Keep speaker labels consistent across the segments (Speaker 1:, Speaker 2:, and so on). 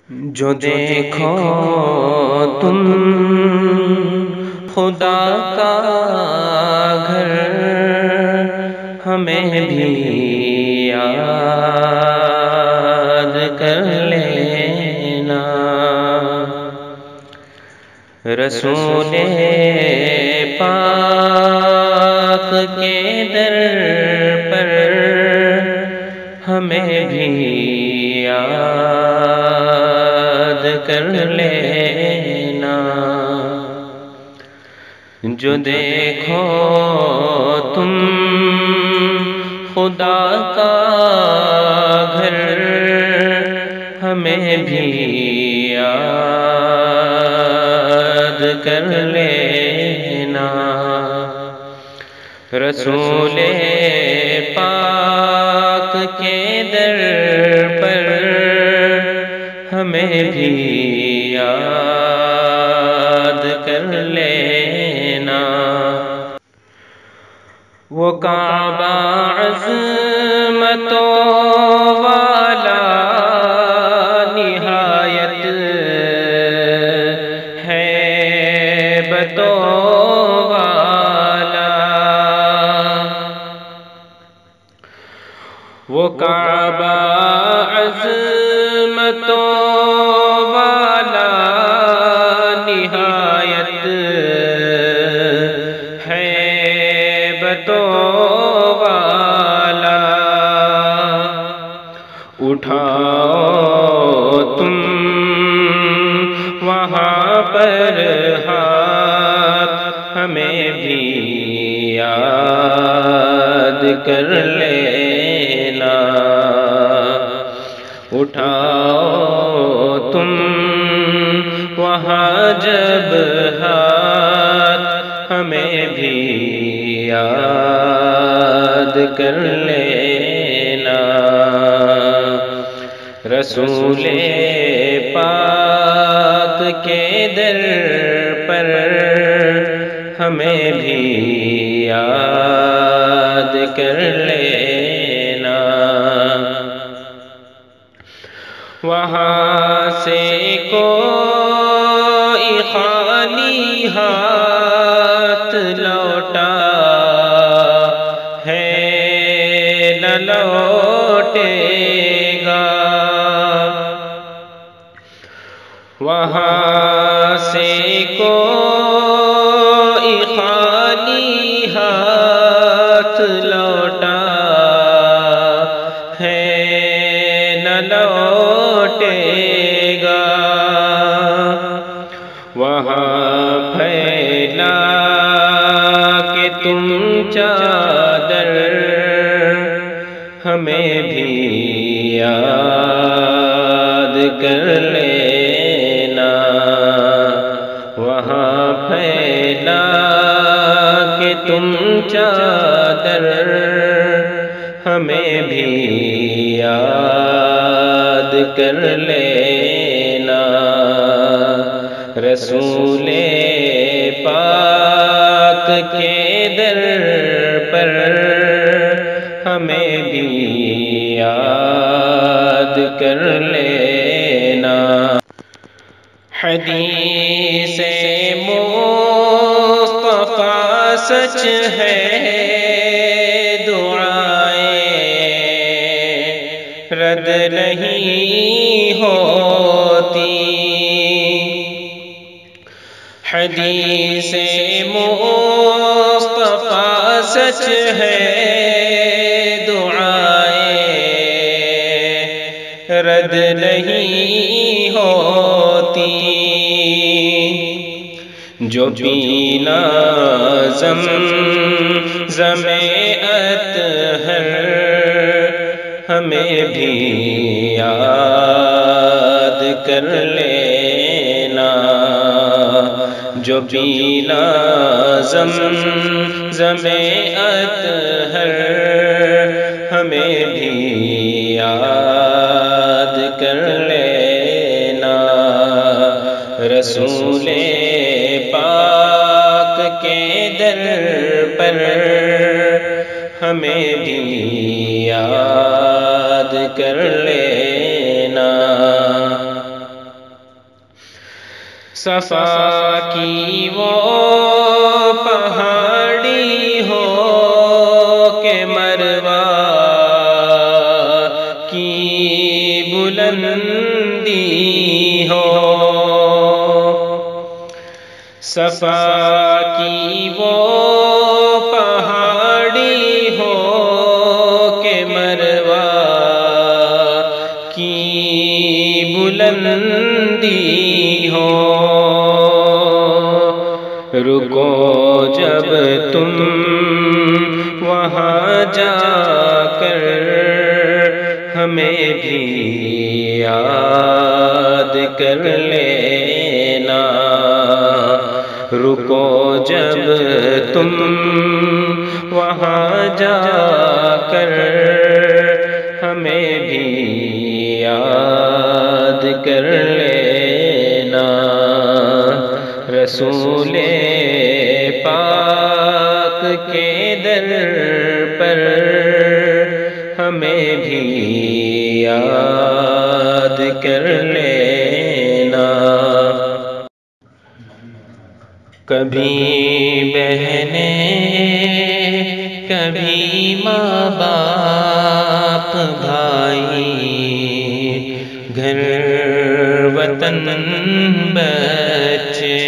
Speaker 1: جو دیکھو تم خدا کا گھر ہمیں بھی یاد کر لینا، رسول پاک کے در پر ہمیں بھی یاد کر لینا۔ جو دیکھو تم خدا کا گھر ہمیں بھی یاد کر لینا، رسول پاک کے در پر ہمیں بھی یاد کر لینا۔ وہ کعبہ عظمتوں والا نہایت ہیبتوں والا، وہ کعبہ عظمتوں والا نہایت ہیبتوں والا، اٹھاؤ تم وہاں پر ہاتھ ہمیں بھی یاد کر لینا، اٹھاؤ تم وہاں جب ہاتھ ہمیں بھی یاد کر لینا، رسول پاک کے در پر ہمیں بھی یاد کر لینا۔ وہاں سے کوئی خالی ہاتھ لوٹا ہے نہ لوٹے گا، وہاں سے کوئی خالی ہاتھ لوٹا ہے نہ لوٹے گا، وہاں پھیلا کہ تم چادر ہمیں بھی یاد کر لینا، وہاں پھیلا کہ تم چادر ہمیں بھی یاد کر لینا، رسول پاک کے در پر ہمیں بھی یاد کر لینا۔ حدیث مصطفیٰ سچ ہے، دعائیں رد نہیں ہوتی، حدیث مصطفیٰ سچ ہے، دعائیں رد نہیں ہوتی، جو پینا زمزم اطہر ہمیں بھی یاد کر لینا، جو پینا زمزم اطہر ہمیں بھی یاد کر لینا، رسول پاک کے در پر ہمیں بھی یاد کر لینا۔ صفا کی وہ پہاڑی ہو کہ مروا کی بلندی ہو، صفا کی وہ پہاڑی ہو کہ مروا کی بلندی ہو، رکو جب تم وہاں جا کر ہمیں بھی یاد کر لینا، رکو جب تم وہاں جا کر ہمیں بھی یاد کر لینا، رسول پاک کے در پر ہمیں بھی یاد کر لینا، کبھی بہنیں کبھی ماں باپ بھائی، گھر وطن بچے،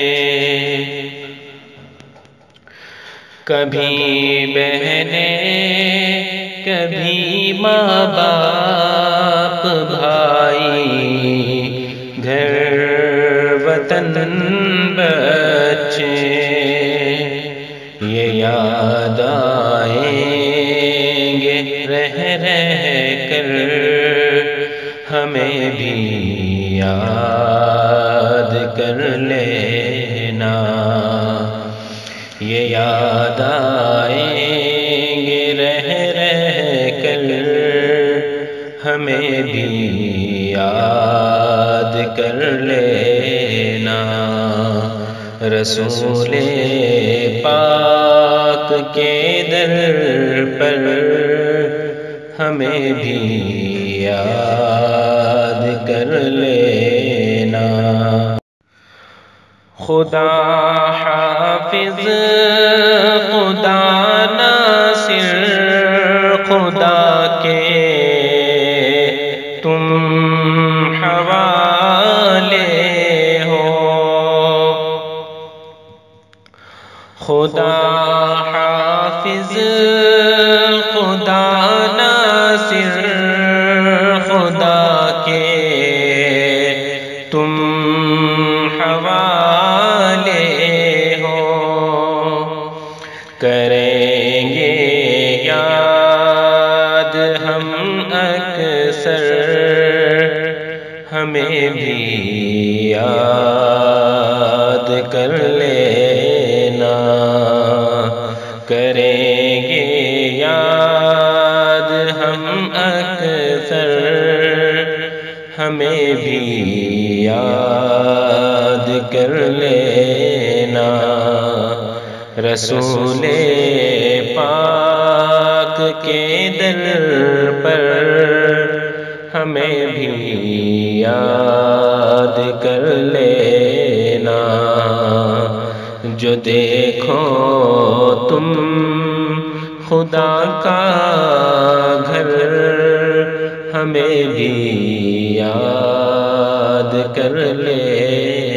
Speaker 1: کبھی بہنیں کبھی ماں باپ بھائی، گھر وطن بچے، یہ یاد آئیں گے رہ رہ کر ہمیں بھی یاد کر لینا، یہ یاد آئیں گے رہ رہ کر ہمیں بھی یاد کر لینا، رسول پاک کے در پر ہمیں بھی یاد کر لینا، خدا حافظ خدا ناصر خدا کے تم حوالے ہو، خدا حافظ خدا ناصر خدا کے تم حوالے ہو، کریں گے یاد ہم اکثر ہمیں بھی یاد کر لینا، کریں گے یاد ہم اکثر ہمیں بھی یاد کر لینا، رسول پاک کے در پر ہمیں بھی یاد کر لینا، جو دیکھو تم خدا کا گھر ہمیں بھی یاد کر لینا۔